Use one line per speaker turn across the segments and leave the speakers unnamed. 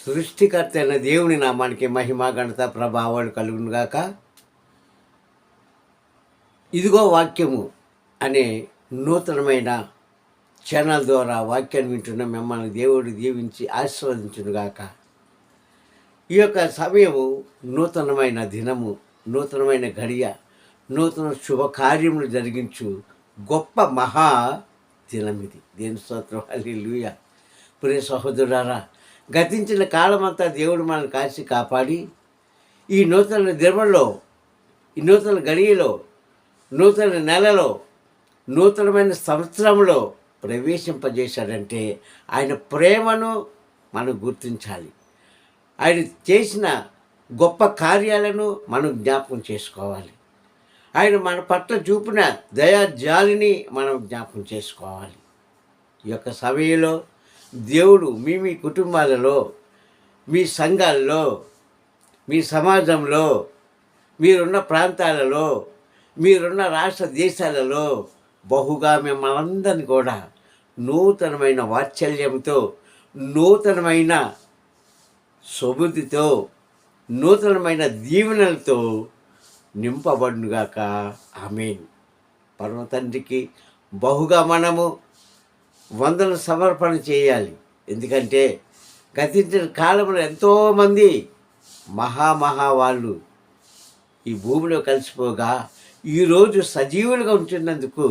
సృష్టికర్త అయిన దేవుని నామానికి మహిమ ఘనత ప్రభావాలు కలుగునుగాక. ఇదిగో వాక్యము అనే నూతనమైన ఛానల్ ద్వారా వాక్యాన్ని వింటున్న మిమ్మల్ని దేవుడు దీవించి ఆశీర్వదించునుగాక. ఈ యొక్క సమయము నూతనమైన దినము, నూతనమైన గడియ, నూతన శుభకార్యములు జరిగించు గొప్ప మహా దినం ఇది. దేని స్తోత్రం, హల్లెలూయా. ప్రియ సహోదరులారా, గతించిన కాలమంతా దేవుడు మనల్ని కాచి కాపాడి ఈ నూతన దినములో, ఈ నూతన గడియలో, నూతన నెలలో, నూతనమైన సంవత్సరంలో ప్రవేశింపజేశాడంటే ఆయన ప్రేమను మనం గుర్తించాలి. ఆయన చేసిన గొప్ప కార్యాలను మనం జ్ఞాపకం చేసుకోవాలి. ఆయన మన పట్ల చూపిన దయాజాలిని మనం జ్ఞాపకం చేసుకోవాలి. ఈ యొక్క సమయంలో దేవుడు మీ కుటుంబాలలో, మీ సంఘాల్లో, మీ సమాజంలో, మీరున్న ప్రాంతాలలో, మీరున్న రాష్ట్ర దేశాలలో బహుగా మిమ్మల్ని అందరినీ కూడా నూతనమైన వాత్సల్యంతో, నూతనమైన సుబుద్ధితో, నూతనమైన దీవెనలతో నింపబడునుగాక. ఆమేన్. పరమ తండ్రికి బహుగా మనము వందన సమర్పణ చేయాలి. ఎందుకంటే గతించిన కాలంలో ఎంతోమంది మహా వాళ్ళు ఈ భూమిలో కలిసిపోగా ఈరోజు సజీవులుగా ఉంటున్నందుకు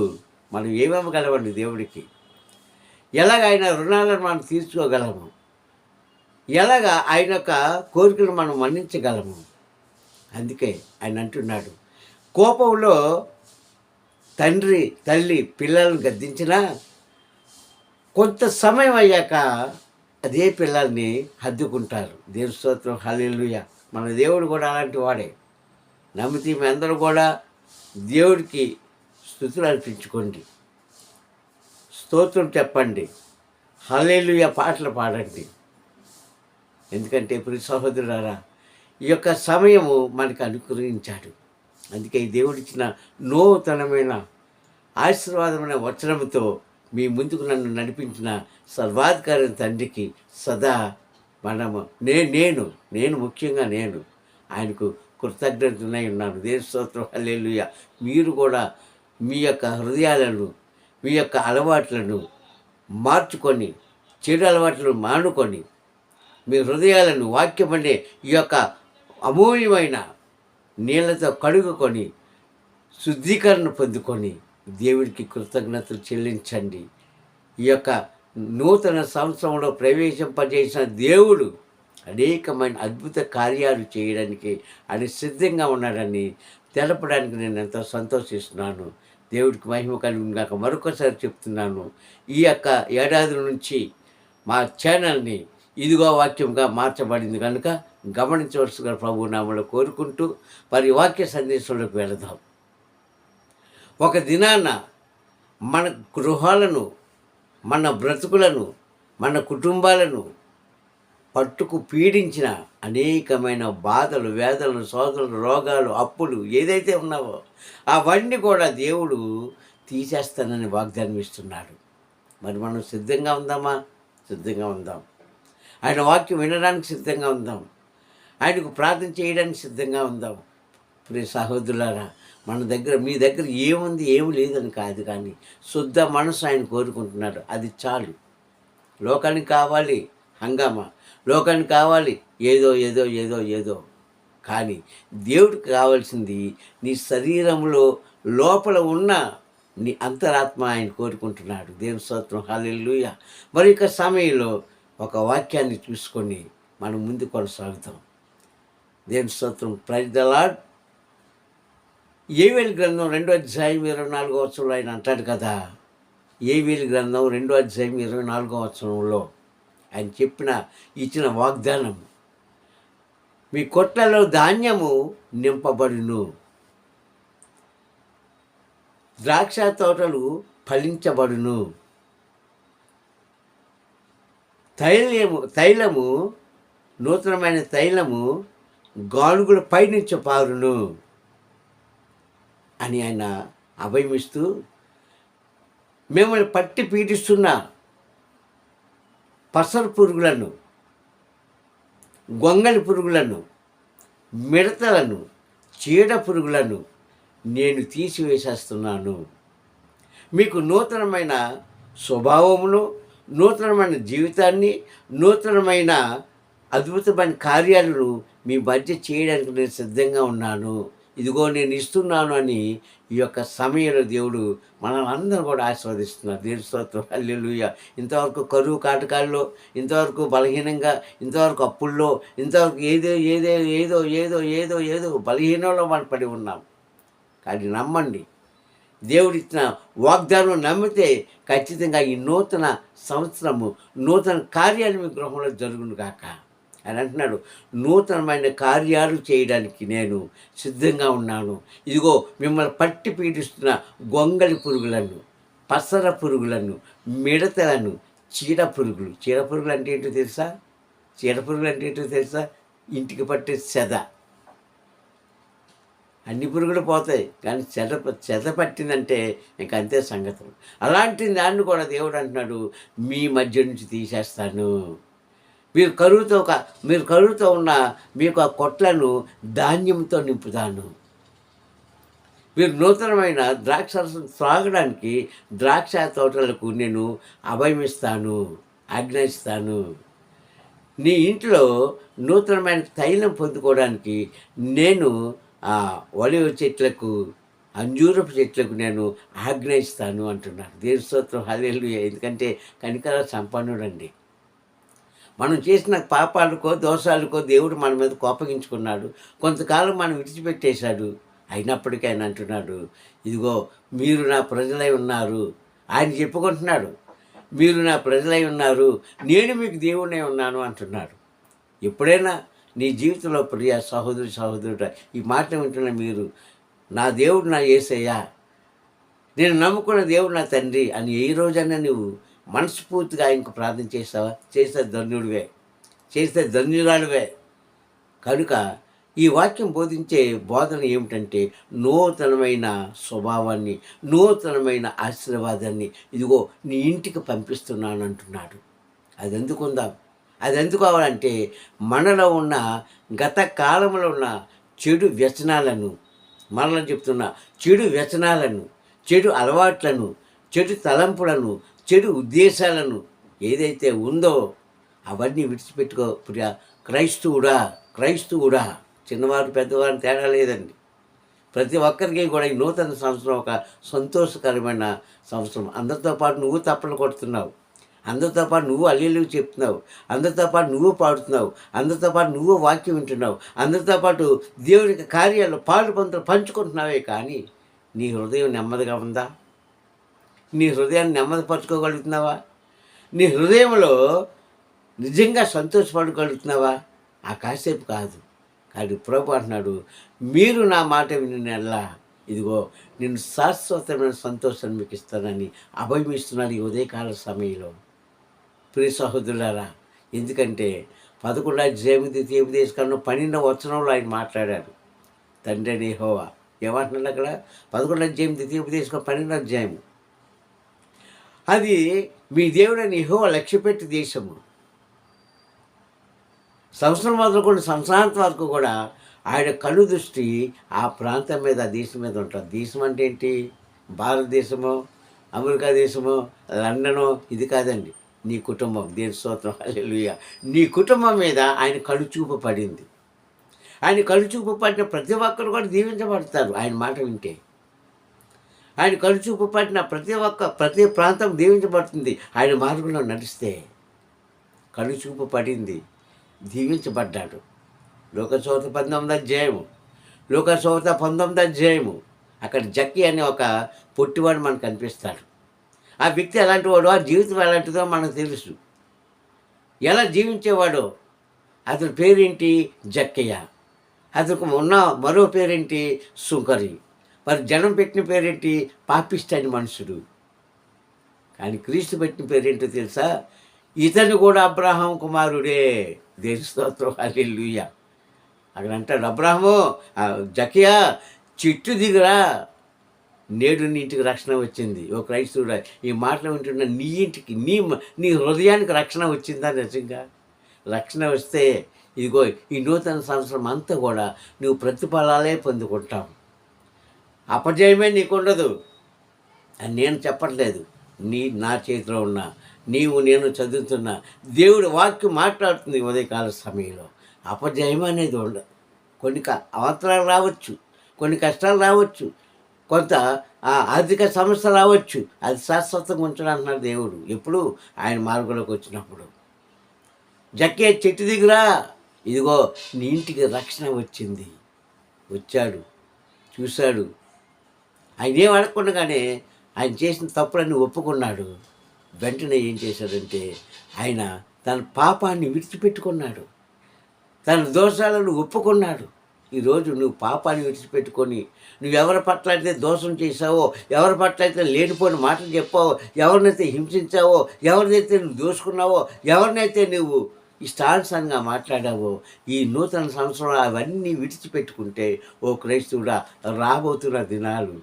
మనం ఏమవ్వగలమండి దేవుడికి? ఎలాగ ఆయన రుణాలను మనం తీర్చుకోగలము? ఎలాగ ఆయన యొక్క కోరికలు మనం మన్నించగలము? అందుకే ఆయన అంటున్నాడు, కోపంలో తండ్రి తల్లి పిల్లలను గద్దించినా కొంత సమయం అయ్యాక అదే పిల్లల్ని హద్దుకుంటారు. దేవుని స్తోత్రం, హల్లెలూయా. మన దేవుడు కూడా అలాంటి వాడే. నమ్మితే మీ అందరూ కూడా దేవుడికి స్తుతులు అర్పించుకోండి, స్తోత్రం చెప్పండి, హల్లెలూయా పాటలు పాడండి. ఎందుకంటే ప్రియ సహోదరులారా, ఈ యొక్క సమయము మనకు అనుగ్రహించాడు. అందుకే ఈ దేవుడిచ్చిన నూతనమైన ఆశీర్వాదమైన వచనముతో మీ ముందుకు నన్ను నడిపించిన సర్వాధికారి తండ్రికి సదా మనము నేను ముఖ్యంగా నేను ఆయనకు కృతజ్ఞతనై ఉన్నాను. దేవుని స్తోత్రం, హల్లెలూయా. మీరు కూడా మీ యొక్క హృదయాలను, మీ యొక్క అలవాట్లను మార్చుకొని, చెడు అలవాట్లను మానుకొని, మీ హృదయాలను వాక్యమనే ఈ యొక్క అమూల్యమైన నీళ్ళతో కడుగుకొని శుద్ధీకరణ పొందుకొని దేవుడికి కృతజ్ఞతలు చెల్లించండి. ఈ యొక్క నూతన సంవత్సరంలో ప్రవేశింపజేసిన దేవుడు అనేకమైన అద్భుత కార్యాలు చేయడానికి ఆయన సిద్ధంగా ఉన్నాడని తెలపడానికి నేను ఎంతో సంతోషిస్తున్నాను. దేవుడికి మహిమ కలుగుగాక. మరొకసారి చెప్తున్నాను, ఈ యొక్క ఏడాది నుంచి మా ఛానల్ని ఇదిగో వాక్యంగా మార్చబడింది కనుక గమనించవలసిగా ప్రభు నామములో కోరుకుంటూ మరి వాక్య సందేశంలోకి వెళదాం. ఒక దినాన మన గృహాలను, మన బ్రతుకులను, మన కుటుంబాలను పట్టుకు పీడించిన అనేకమైన బాధలు, వేదనలు, శోధనలు, రోగాలు, అప్పులు ఏదైతే ఉన్నావో అవన్నీ కూడా దేవుడు తీసేస్తానని వాగ్దానం ఇస్తున్నాడు. మరి మనం సిద్ధంగా ఉందామా? సిద్ధంగా ఉందాం. ఆయన వాక్యం వినడానికి సిద్ధంగా ఉందాం. ఆయనకు ప్రార్థన చేయడానికి సిద్ధంగా ఉందాం. ప్రియ సహోదరులారా, మీ దగ్గర ఏముంది ఏమి లేదని కాదు, కానీ శుద్ధ మనసు ఆయన కోరుకుంటున్నాడు. అది చాలు. లోకానికి కావాలి హంగామా, లోకానికి కావాలి ఏదో ఏదో ఏదో ఏదో, కానీ దేవుడికి కావాల్సింది నీ శరీరంలో లోపల ఉన్న నీ అంతరాత్మ ఆయన కోరుకుంటున్నాడు. దేవుని స్తోత్రం, హల్లెలూయా. మరి ఇక సమయంలో ఒక వాక్యాన్ని చూసుకొని మనం ముందు కొనసాగుతాం. దేవుని స్తోత్రం. Praise the lord. యోవేలు గ్రంథం 2:24 ఆయన అంటాడు కదా, యోవేలు గ్రంథం 2:24 ఆయన ఇచ్చిన వాగ్దానం, మీ కొట్లలో ధాన్యము నింపబడును, ద్రాక్ష తోటలు ఫలించబడును, తైలము నూతనమైన తైలము గానుగుల పైనుంచి పారును అని ఆయన అభయమిస్తూ మిమ్మల్ని పట్టి పీడిస్తున్న పసరు పురుగులను గొంగళి పురుగులను, మిడతలను, చీడ పురుగులను నేను తీసివేసేస్తున్నాను. మీకు నూతనమైన స్వభావమును, నూతనమైన జీవితాన్ని, నూతనమైన అద్భుతమైన కార్యాలను మీ మధ్య చేయడానికి నేను సిద్ధంగా ఉన్నాను. ఇదిగో నేను ఇస్తున్నాను అని ఈ యొక్క సమయంలో దేవుడు మనల్ని అందరూ కూడా ఆశీర్వదిస్తున్నారు. దేవుని స్తోత్రం, హల్లెలూయా. ఇంతవరకు కరువు కాటకాల్లో, ఇంతవరకు బలహీనంగా, ఇంతవరకు అప్పుల్లో, ఇంతవరకు ఏదో బలహీనంలో మనం పడి ఉన్నాం. కానీ నమ్మండి, దేవుడిచ్చిన వాగ్దానం నమ్మితే ఖచ్చితంగా ఈ నూతన సంవత్సరము నూతన కార్యాలు మీ గృహంలో జరుగును గాక అని అంటున్నాడు. నూతనమైన కార్యాలు చేయడానికి నేను సిద్ధంగా ఉన్నాను. ఇదిగో మిమ్మల్ని పట్టి పీడిస్తున్న గొంగళి పురుగులను, పసర పురుగులను, మిడతలను, చీడ పురుగులు అంటే ఏంటో తెలుసా? ఇంటికి పట్టే సెద. అన్ని పురుగులు పోతాయి, కానీ చెద పట్టిందంటే ఇంకంతే సంగతులు. అలాంటి దాన్ని కూడా దేవుడు అంటున్నాడు, మీ మధ్య నుంచి తీసేస్తాను. మీరు కరువుతో ఉన్న మీకు ఆ కొట్లను ధాన్యంతో నింపుతాను. మీరు నూతనమైన ద్రాక్షరసం త్రాగడానికి ద్రాక్ష తోటలకు నేను అభయమిస్తాను, ఆజ్ఞాయిస్తాను. నీ ఇంట్లో నూతనమైన తైలం పొందుకోవడానికి నేను ఆ ఒలివ చెట్లకు, అంజూరపు చెట్లకు నేను ఆజ్ఞాయిస్తాను అంటున్నాడు. దేవుని స్తోత్రం, హల్లెలూయా. ఎందుకంటే కనికర సంపన్నుడండి. మనం చేసిన పాపాలకో దోషాలకో దేవుడు మన మీద కోపగించుకున్నాడు. కొంతకాలం మనం విడిచిపెట్టేశాడు. అయినప్పటికీ ఆయన అంటున్నాడు, ఇదిగో మీరు నా ప్రజలై ఉన్నారు. ఆయన చెప్పుకుంటున్నాడు, మీరు నా ప్రజలై ఉన్నారు, నేను మీకు దేవుడై ఉన్నాను అంటున్నాడు. ఎప్పుడైనా నీ జీవితంలో ప్రియ సహోదరుడు ఈ మాట వింటున్న మీరు, నా దేవుడు నా యేసయ్యా, నేను నమ్ముకున్న దేవుడు నా తండ్రి అని ఏ రోజైనా నువ్వు మనస్ఫూర్తిగా ఆయనకు ప్రార్థన చేస్తావా? చేస్తే ధన్యురాలువే. కనుక ఈ వాక్యం బోధించే బోధన ఏమిటంటే నూతనమైన స్వభావాన్ని, నూతనమైన ఆశీర్వాదాన్ని ఇదిగో నీ ఇంటికి పంపిస్తున్నాను అంటున్నాడు. అది ఎందుకు కావాలంటే మనలో ఉన్న గత కాలంలో ఉన్న చెడు వ్యసనాలను, మరలా చెప్తున్నా, చెడు వ్యసనాలను, చెడు అలవాట్లను, చెడు తలంపులను, చెడు ఉద్దేశాలను ఏదైతే ఉందో అవన్నీ విడిచిపెట్టుకో ప్రియ క్రైస్తవుడా. చిన్నవారు పెద్దవారిని తేడా లేదండి. ప్రతి ఒక్కరికి కూడా ఈ నూతన సంవత్సరం ఒక సంతోషకరమైన సంవత్సరం. అందరితో పాటు నువ్వు తప్పలు కొడుతున్నావు, అందరితో పాటు నువ్వు హల్లెలూయా చెప్తున్నావు, అందరితో పాటు నువ్వు పాడుతున్నావు, అందరితో పాటు నువ్వు వాక్యం వింటున్నావు, అందరితో పాటు దేవునికి కార్యాలు పంచుకుంటున్నావే. కానీ నీ హృదయం నెమ్మదిగా ఉందా? నీ హృదయాన్ని నెమ్మదిపరచుకోగలుగుతున్నావా? నీ హృదయంలో నిజంగా సంతోషపడగలుగుతున్నావా? ఆ కాసేపు కాదు. కానీ ప్రభు అంటున్నాడు, మీరు నా మాట వినినల్లా ఇదిగో నేను శాశ్వతమైన సంతోషాన్ని మీకు ఇస్తానని అభయమిస్తున్నాను ఈ ఉదయకాల సమయంలో. ప్రియ సహోదరులారా, ఎందుకంటే 11వ అధ్యాయం ద్వితీయోపదేశకాండం 12వ వచనంలో ఆయన మాట్లాడాడు. తండ్రి అని యెహోవా ఏమంటున్నాడు అక్కడ? 11వ అధ్యాయం ద్వితీయోపదేశకాండం 12వ అధ్యాయం. అది మీ దేవుడని యెహోవా లక్ష్యపెట్టి దేశము. సంవత్సరం మొదలుకొని సంవత్సరాంతం వరకు కూడా ఆయన కళ్ళు దృష్టి ఆ ప్రాంతం మీద, ఆ దేశం మీద ఉంటుంది. దేశం అంటే ఏంటి? భారతదేశమో, అమెరికా దేశమో, లండనో ఇది కాదండి. నీ కుటుంబం. దేవుని స్తోత్రం, హల్లెలూయా. నీ కుటుంబం మీద ఆయన కనుచూపు పడింది. ఆయన కనుచూపు పడిన ప్రతి ఒక్కరు కూడా దీవించబడతారు ఆయన మాట వింటే. ఆయన కనుచూపు పడిన ప్రతి ప్రాంతం దీవించబడుతుంది ఆయన మార్గంలో నడిస్తే. కనుచూపు పడింది, దీవించబడ్డాడు. లోకసువార్త 19వ అధ్యాయము, లోకసువార్త 19వ అధ్యాయము. అక్కడ జక్కి అనే ఒక పొట్టివాడు మనకు కనిపిస్తాడు. ఆ వ్యక్తి ఎలాంటి వాడో, ఆ జీవితం ఎలాంటిదో మనకు తెలుసు. ఎలా జీవించేవాడో. అతని పేరేంటి? జక్కయ్య. అతనికి ఉన్న మరో పేరేంటి? సుంకరి. మరి జనం పెట్టిన పేరేంటి? పాపిష్టి మనుషుడు. కానీ క్రీస్తు పెట్టిన పేరేంటో తెలుసా? ఇతను కూడా అబ్రాహాం కుమారుడే. దేవుని స్తోత్రం, హల్లెలూయా. అక్కడ అంటాడు, అబ్రాహము, జకియా చెట్టు దిగురా, నేడు నీ ఇంటికి రక్షణ వచ్చింది. ఓ క్రైస్తవుడా, ఈ మాటలు వింటున్న నీ ఇంటికి, నీ హృదయానికి రక్షణ వచ్చిందా నిజంగా? రక్షణ వస్తే ఇదిగో ఈ నూతన సంవత్సరం అంతా కూడా నువ్వు ప్రతిఫలాలే పొందుకుంటావు. అపజయమే నీకుండదు అని నేను చెప్పట్లేదు. నా చేతిలో ఉన్న నేను చదువుతున్న దేవుడి వాక్యం మాట్లాడుతుంది ఉదయకాల సమయంలో. అపజయం అనేది ఉండదు. కొన్ని అవాంతరాలు రావచ్చు, కొన్ని కష్టాలు రావచ్చు, కొంత ఆర్థిక సమస్య రావచ్చు. అది శాశ్వతంగా ఉంచడంటున్నాడు దేవుడు ఎప్పుడు ఆయన మార్గంలోకి వచ్చినప్పుడు. జక్కే చెట్టు దిగురా, ఇదిగో నీ ఇంటికి రక్షణ వచ్చింది. వచ్చాడు, చూశాడు. ఆయన ఏం అడగకుండానే ఆయన చేసిన తప్పులన్నీ ఒప్పుకున్నాడు. వెంటనే ఏం చేశాడంటే ఆయన తన పాపాన్ని విడిచిపెట్టుకున్నాడు, తన దోషాలను ఒప్పుకున్నాడు. ఈరోజు నువ్వు పాపాన్ని విడిచిపెట్టుకొని నువ్వెవరి పట్ల అయితే దోషం చేసావో, ఎవరి పట్ల అయితే లేనిపోయిన మాటలు చెప్పావో, ఎవరినైతే హింసించావో, ఎవరినైతే నువ్వు దోసుకున్నావో, ఎవరినైతే నువ్వు ఇష్టానుసారంగా మాట్లాడావో, ఈ నూతన సంవత్సరంలో అవన్నీ విడిచిపెట్టుకుంటే ఓ క్రైస్తవుడా రాబోతున్న దినాలు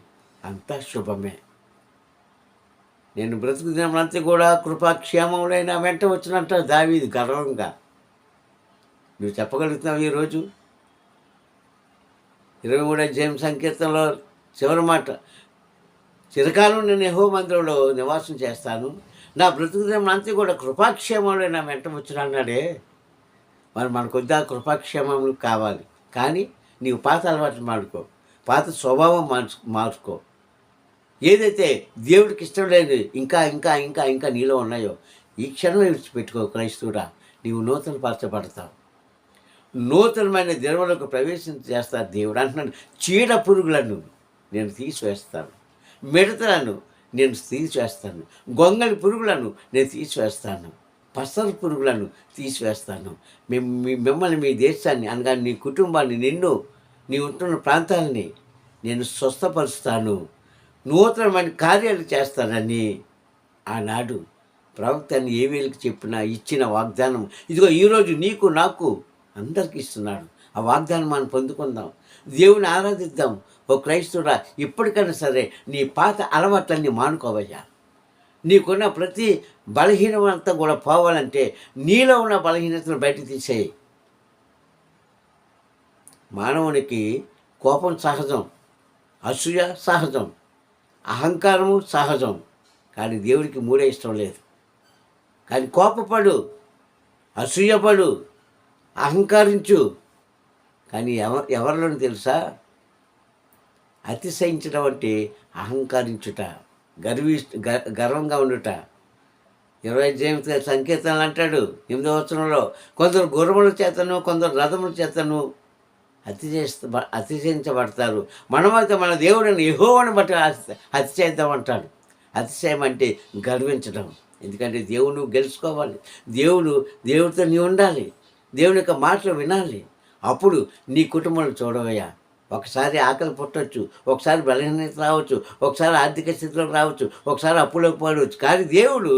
అంతా శుభమే. నేను బ్రతుకు దినమంతా కూడా కృపాక్షేమములైన వెంట వచ్చినట్టు దావీదు గర్వంగా. నువ్వు చెప్పగలుగుతున్నావు ఈరోజు? 23వ అధ్యాయం సంకీర్తనలో చివరి మాట, చిరకాలం నేను యెహోవా మందిరంలో నివాసం చేస్తాను, నా బ్రతుకు దినమంతా కూడా కృపాక్షేమములైన వెంట వచ్చిన అన్నాడే. మరి మనకొద్దా కృపాక్షేమములు కావాలి. కానీ నీవు పాత అలవాట్లు మాడుకో, పాత స్వభావం మార్చుకో. ఏదైతే దేవుడికి ఇష్టం లేదు ఇంకా ఇంకా ఇంకా ఇంకా నీలో ఉన్నాయో ఈ క్షణమే విడిచిపెట్టుకో క్రైస్తవుడా. నీవు నూతన పరచబడతావు, నూతనమైన దినములకు చేస్తాడు దేవుడు అంటున్నాడు. చీడ పురుగులను నేను తీసివేస్తాను, మిడతలను నేను తీసివేస్తాను, గొంగళి పురుగులను నేను తీసివేస్తాను, పసరు పురుగులను తీసివేస్తాను. మిమ్మల్ని మీ దేశాన్ని అనగా నీ కుటుంబాన్ని, నీ ఉంటున్న ప్రాంతాలని నేను స్వస్థపరుస్తాను, నూతనమైన కార్యాలు చేస్తానని ఆనాడు ప్రవక్తని ఏవేలికి చెప్పినా ఇచ్చిన వాగ్దానం ఇదిగో ఈరోజు నీకు నాకు అందరికీ ఇస్తున్నాడు. ఆ వాగ్దానం మనం పొందుకుందాం, దేవుని ఆరాధిద్దాం. ఓ క్రైస్తవుడా, ఇప్పటికైనా సరే నీ పాత అలవాట్లన్నీ మానుకోవయ్యా. నీకున్న ప్రతి బలహీనత కూడా పోవాలంటే నీలో ఉన్న బలహీనతను బయట తీసేయి. మానవునికి కోపం సహజం, అసూయ సహజం, అహంకారము సహజం. కానీ దేవుడికి మూడే ఇష్టం లేదు. కానీ కోపపడు, అసూయపడు, అహంకరించు. కానీ ఎవరిలోని తెలుసా? అతిశయించడం అంటే అహంకరించుట, గర్వంగా ఉండుట. 20 సంకీర్తనలు అంటాడు 8వ వచనంలో, కొందరు గుర్రముల చేతను కొందరు రథముల చేతను అతిశయించబడతారు, మనమైతే మన దేవుడిని యెహోవాను బట్టి అతిశయిద్దామంటాడు. అతిశయం అంటే గర్వించడం. ఎందుకంటే దేవుడు గెలుచుకోవాలి, దేవుడితో నీ ఉండాలి, దేవుని యొక్క మాటలు వినాలి. అప్పుడు నీ కుటుంబాన్ని చూడవయ్యా. ఒకసారి ఆకలి పుట్టవచ్చు, ఒకసారి బలహీనత రావచ్చు, ఒకసారి ఆర్థిక స్థితిలోకి రావచ్చు, ఒకసారి అప్పులోకి పడవచ్చు. కానీ దేవుడు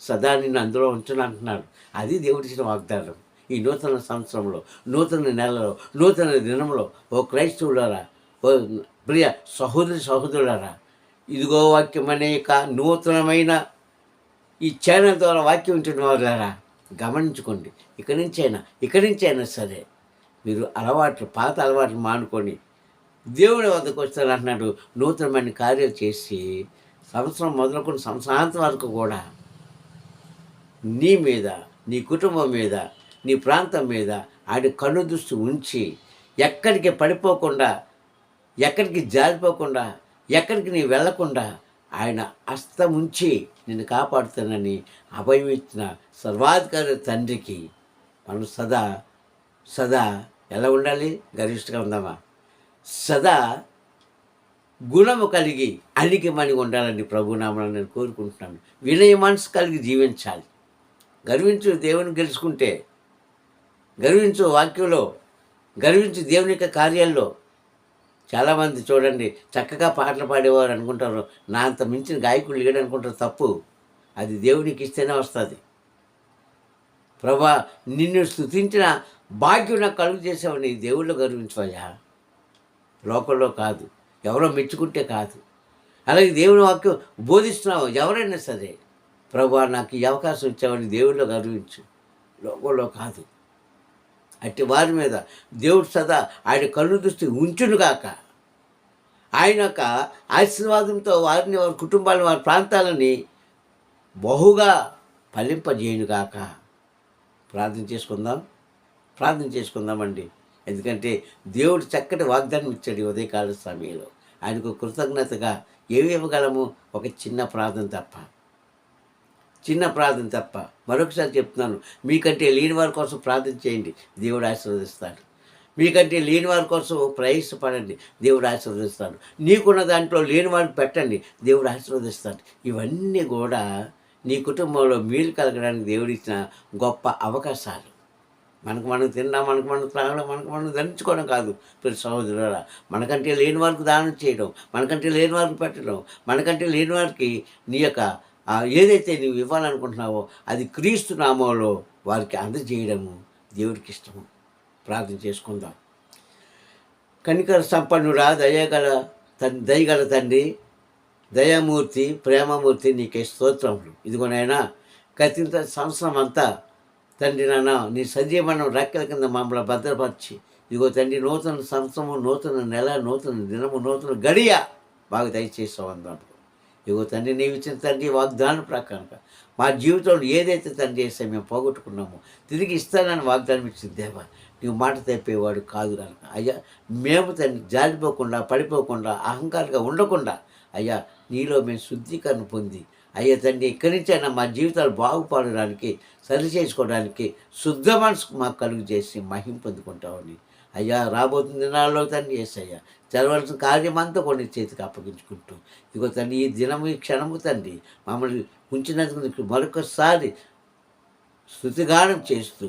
సదా నిన్ను అందులో ఉంచనంటున్నాడు. అది దేవుడిచ్చిన వాగ్దానం. ఈ నూతన సంవత్సరంలో, నూతన నెలలో, నూతన దినంలో ఓ క్రైస్తవులారా, ఓ ప్రియ సహోదరులారా, ఇదిగో వాక్యం అనేక నూతనమైన ఈ ఛానల్ ద్వారా వాక్యం వింటున్న వాళ్ళారా గమనించుకోండి. ఇక్కడి నుంచైనా సరే మీరు పాత అలవాట్లు మానుకొని దేవుని వద్దకు వస్తారంటున్నాడు. నూతనమైన కార్యాలు చేసి సంవత్సరం మొదలుకొని సంవత్సరాంతం వరకు కూడా నీ మీద, నీ కుటుంబం మీద, నీ ప్రాంతం మీద ఆయన కన్ను దృష్టి ఉంచి ఎక్కడికి పడిపోకుండా, ఎక్కడికి జారిపోకుండా, ఎక్కడికి నీ వెళ్లకుండా ఆయన హస్తముంచి నిన్ను కాపాడుతానని అభయం ఇచ్చిన సర్వాధికారి తండ్రికి మనం సదా ఎలా ఉండాలి? గరిష్టంగా ఉందామా? సదా గుణము కలిగి అణిగిమణిగి ఉండాలని ప్రభునామని నేను కోరుకుంటున్నాను. వినయ మనసు కలిగి జీవించాలి. గర్వించు, దేవుని గెలుచుకుంటే గర్వించు, వాక్యంలో గర్వించు, దేవుని యొక్క కార్యాల్లో. చాలామంది చూడండి చక్కగా పాటలు పాడేవారు అనుకుంటారు, నా అంత మించిన గాయకుడు లేడు అనుకుంటారు. తప్పు. అది దేవునికి ఇస్తేనే వస్తుంది. ప్రభా, నిన్ను స్తుతించిన భాగ్యం నాకు కలుగు చేసావని దేవుళ్ళు గర్వించవయ్యా, లోకంలో కాదు, ఎవరో మెచ్చుకుంటే కాదు. అలాగే దేవుని వాక్యం బోధిస్తున్నావు ఎవరైనా సరే, ప్రభా నాకు ఈ అవకాశం ఇచ్చావని దేవుళ్ళు గర్వించు. లోకంలో కాదు. అట్టి వారి మీద దేవుడు సదా ఆయన కళ్ళు దృష్టి ఉంచునుగాక. ఆయన యొక్క ఆశీర్వాదంతో వారిని, వారి కుటుంబాలను, వారి ప్రాంతాలని బహుగా ఫలింపజేయునుగాక. ప్రార్థన చేసుకుందామండి. ఎందుకంటే దేవుడు చక్కటి వాగ్దానం ఇచ్చాడు ఈ ఉదయకాల సమయంలో. ఆయనకు కృతజ్ఞతగా ఏమి ఇవ్వగలము? ఒక చిన్న ప్రార్థన తప్ప. మరొకసారి చెప్తున్నాను, మీకంటే లేని వారి కోసం ప్రార్థన చేయండి, దేవుడు ఆశీర్వదిస్తాడు. మీకంటే లేని వారి కోసం ప్రయాసపడండి, దేవుడు ఆశీర్వదిస్తాడు. నీకున్న దాంట్లో లేని వారికి పెట్టండి, దేవుడు ఆశీర్వదిస్తాడు. ఇవన్నీ కూడా నీ కుటుంబంలో మేలు కలగడానికి దేవుడిచ్చిన గొప్ప అవకాశాలు. మనకు మనం తినడం, మనకు మనం త్రాగడం, మనకు మనం ధరించుకోవడం కాదు. ప్రతి సహోదరులారా, మనకంటే లేని వారికి దానం చేయడం, మనకంటే లేని వారికి పెట్టడం, మనకంటే లేని వారికి నీ యొక్క ఏదైతే నువ్వు ఇవ్వాలనుకుంటున్నావో అది క్రీస్తు నామంలో వారికి అందజేయడము దేవుడికి ఇష్టము. ప్రార్థన చేసుకుందాం. కనికర సంపన్నుడా, దయగల తండ్రి, దయామూర్తి, ప్రేమమూర్తి, నీకే స్తోత్రములు. ఇదిగోనైనా గతింత సంవత్సరం అంతా తండ్రి నాన్న నీ సజీవనం రెక్కల కింద మమ్మల్ని భద్రపరిచి, ఇదిగో తండ్రి నూతన సంవత్సరము, నూతన నెల, నూతన దినము, నూతన గడియ బాగా దయచేసావు అన్నప్పుడు. ఇదిగో తండ్రి నీవు ఇచ్చిన తండ్రి వాగ్దానం ప్రకారంగా మా జీవితంలో ఏదైతే తండ్రి చేస్తే మేము పోగొట్టుకున్నామో తిరిగి ఇస్తానని వాగ్దానం ఇచ్చిన దేవా, నీవు మాట తప్పేవాడు కాదు కనుక అయ్యా, మేము తండ్రి జారిపోకుండా, పడిపోకుండా, అహంకారంగా ఉండకుండా అయ్యా నీలో మేము శుద్ధీకరణ పొంది అయ్యా తండ్రి ఇక్కడి నుంచి అయినా మా జీవితాలు బాగుపడడానికి, సరి చేసుకోవడానికి శుద్ధ మనసుకు మాకు కలుగు చేసి మహిమ పొందుకుంటామని అయ్యా రాబోతున్న దినాల్లో తండ్రి యేసయ్యా జరగవలసిన కార్యమంతా కొన్ని చేతికి అప్పగించుకుంటూ ఇదిగో తండ్రి ఈ దినము, ఈ క్షణము తండ్రి మమ్మల్ని ఉంచినందుకు నీకు మరొకసారి స్తుతిగానం చేస్తూ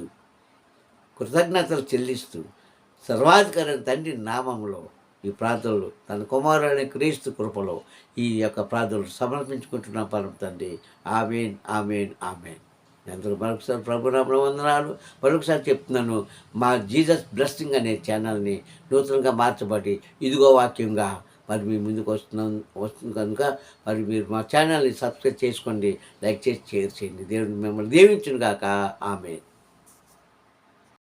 కృతజ్ఞతలు చెల్లిస్తూ సర్వాధికారి తండ్రి నామంలో ఈ ప్రార్థనలు తన కుమారుడైన క్రీస్తు కృపలో ఈ యొక్క ప్రార్థనలు సమర్పించుకుంటున్న పరం తండ్రి. ఆమేన్, ఆమేన్, ఆమేన్. అందరూ మరొకసారి ప్రభునామములో వందనాలు. మరొకసారి చెప్తున్నాను, మా జీసస్ బ్లెస్సింగ్ అనే ఛానల్ని నూతనంగా మార్చబడి ఇదిగో వాక్యంగా మరి మీ ముందుకు వస్తుంది కనుక మరి మీరు మా ఛానల్ని సబ్స్క్రైబ్ చేసుకోండి, లైక్ చేసి షేర్ చేయండి. దేవుడు మిమ్మల్ని దీవించును గాక. ఆమేన్.